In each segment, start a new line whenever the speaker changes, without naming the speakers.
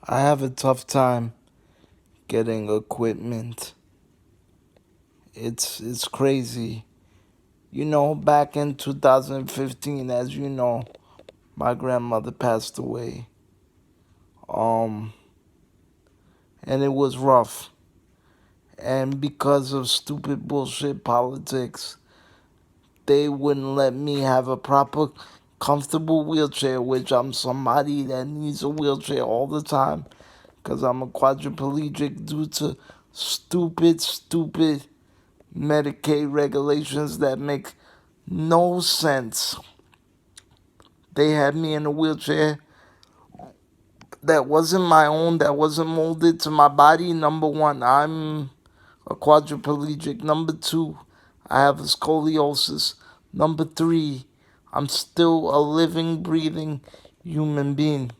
I have a tough time getting equipment. It's crazy. Back in 2015, as you know, my grandmother passed away. Um, and it was rough. And because of stupid bullshit politics, they wouldn't let me have a proper, comfortable wheelchair, which I'm somebody that needs a wheelchair all the time because I'm a quadriplegic due to stupid Medicaid regulations that make no sense. They had me in a wheelchair that wasn't my own, that wasn't molded to my body. Number one, I'm a quadriplegic. Number two, I have a scoliosis. Number three, I'm still a living, breathing human being.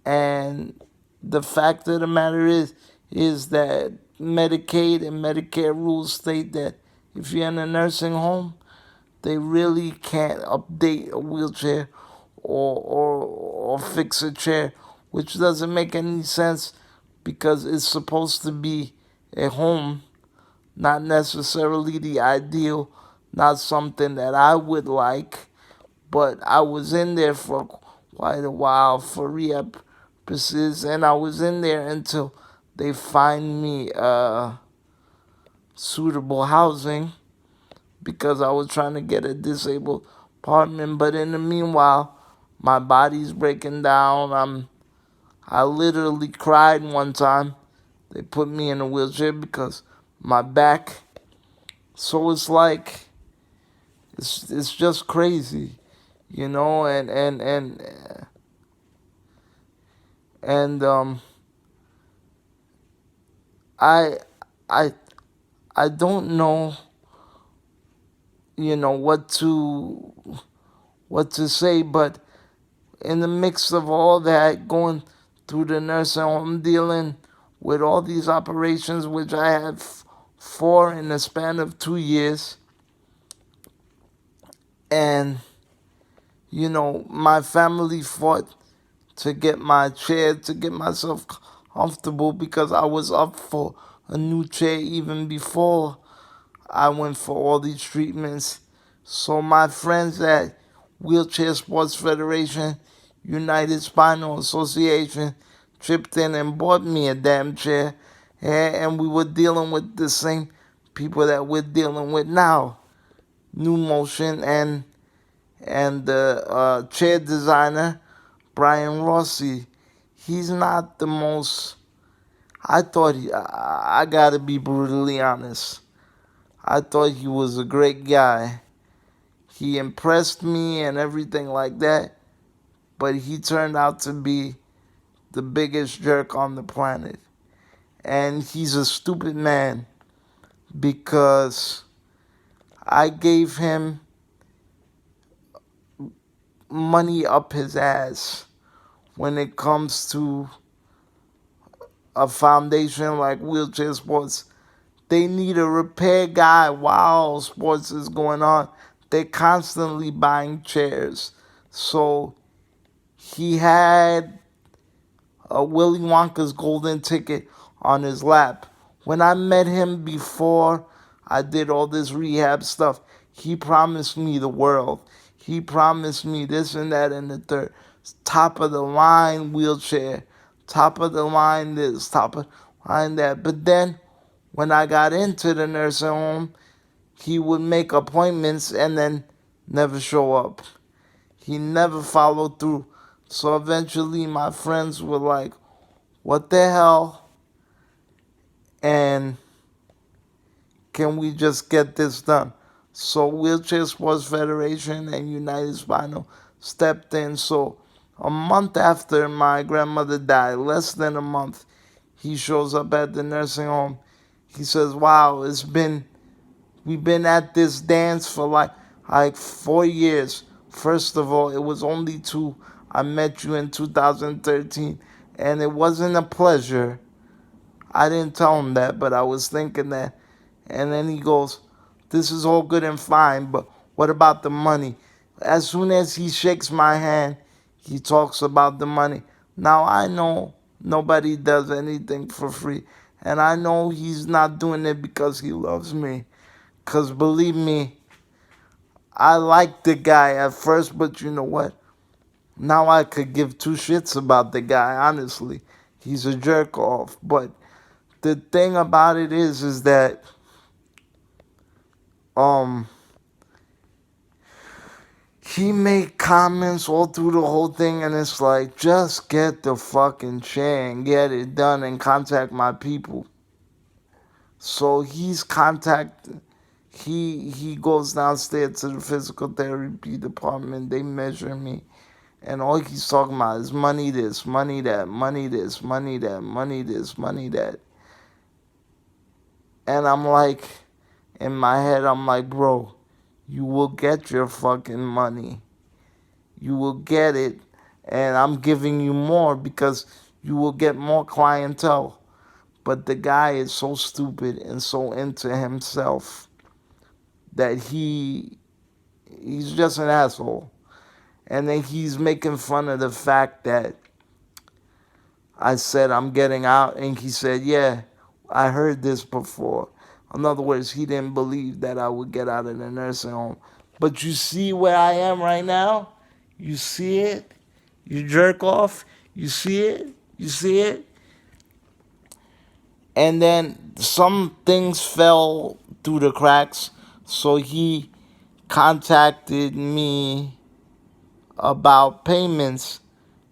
And the fact of the matter is that Medicaid and Medicare rules state that if you're in a nursing home, they really can't update a wheelchair or fix a chair, which doesn't make any sense because it's supposed to be a home, not necessarily the ideal, not something that I would like. But I was in there for quite a while for rehab purposes, and I was in there until they find me suitable housing because I was trying to get a disabled apartment. But in the meanwhile, my body's breaking down. I literally cried one time. They put me in a wheelchair because my back. So it's like it's just crazy, and I I I don't know, what to say, but in the mix of all that, going through the nursing home, dealing with all these operations, which I had four in the span of 2 years, and my family fought to get my chair, to get myself comfortable because I was up for a new chair even before I went for all these treatments. So my friends at Wheelchair Sports Federation, United Spinal Association, chipped in and bought me a damn chair. And we were dealing with the same people that we're dealing with now. New Motion and the chair designer, Brian Rossi. He's not the most. I gotta be brutally honest. I thought he was a great guy. He impressed me and everything like that, but he turned out to be the biggest jerk on the planet. And he's a stupid man because I gave him money up his ass when it comes to a foundation like Wheelchair Sports. They need a repair guy while sports is going on. They're constantly buying chairs. So he had a Willy Wonka's golden ticket on his lap. When I met him before I did all this rehab stuff, he promised me the world. He promised me this and that and the third. Top of the line wheelchair, top of the line this, top of the line that. But then when I got into the nursing home, he would make appointments and then never show up. He never followed through. So eventually my friends were like, what the hell? And can we just get this done? So Wheelchair Sports Federation and United Spinal stepped in. So a month after my grandmother died, less than a month, he shows up at the nursing home. He says, wow, we've been at this dance for like 4 years. First of all, it was only two. I met you in 2013, and it wasn't a pleasure. I didn't tell him that, but I was thinking that. And then he goes, this is all good and fine, but what about the money? As soon as he shakes my hand, he talks about the money. Now I know Nobody does anything for free. And I know he's not doing it because he loves me. Because believe me, I liked the guy at first, but you know what? Now I could give two shits about the guy, honestly. He's a jerk off. But the thing about it is that um he made comments all through the whole thing, and it's like, just get the fucking chair and get it done and contact my people. So he goes downstairs to the physical therapy department. They measure me, and all he's talking about is money this, money that, money this, money that, money this, money that. And I'm like, in my head, I'm like, bro, you will get your fucking money. You will get it, and I'm giving you more because you will get more clientele. But the guy is so stupid and so into himself that he's just an asshole. And then he's making fun of the fact that I said I'm getting out, and he said, yeah, I heard this before. In other words, he didn't believe that I would get out of the nursing home. But you see where I am right now? You see it? You jerk off? You see it? You see it? And then some things fell through the cracks, so he contacted me about payments,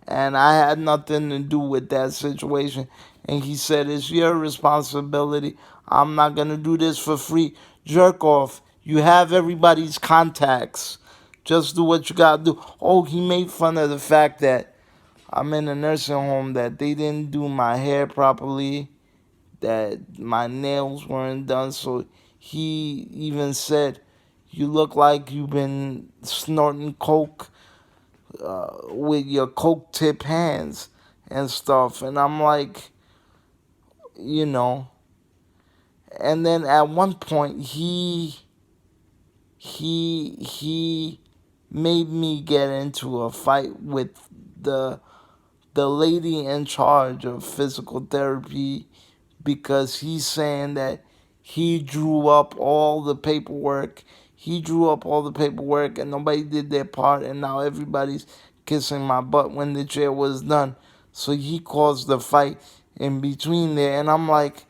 and I had nothing to do with that situation. And he said, it's your responsibility. I'm not going to do this for free. Jerk off. You have everybody's contacts. Just do what you got to do. Oh, he made fun of the fact that I'm in a nursing home, that they didn't do my hair properly, that my nails weren't done. So he even said, you look like you've been snorting coke with your coke tip hands and stuff. And I'm like, you know. And then at one point he made me get into a fight with the the lady in charge of physical therapy, because he's saying that he drew up all the paperwork. He drew up all the paperwork and nobody did their part, and now everybody's kissing my butt when the chair was done. So he caused the fight in between there, and I'm like,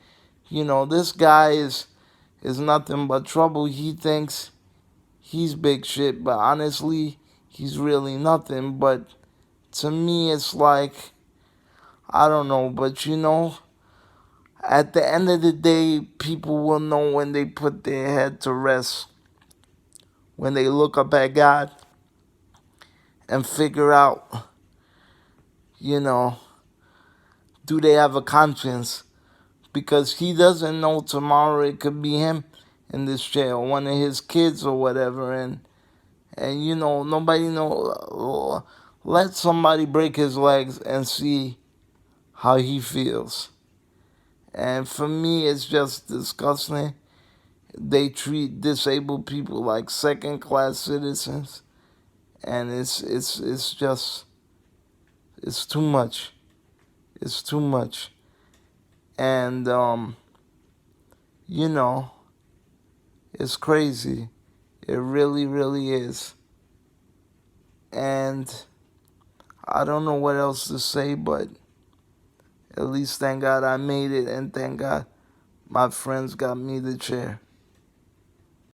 this guy is nothing but trouble. He thinks he's big shit, but honestly, he's really nothing. But to me, it's like, I don't know, but at the end of the day, people will know when they put their head to rest, when they look up at God and figure out, you know, do they have a conscience? Because he doesn't know tomorrow it could be him in this chair, or one of his kids or whatever, and nobody know. Let somebody break his legs and see how he feels. And for me, it's just disgusting. They treat disabled people like second-class citizens, and it's just, it's too much. It's too much. And you know, it's crazy. It really, really is. And I don't know what else to say, but at least thank God I made it, and thank God my friends got me the chair.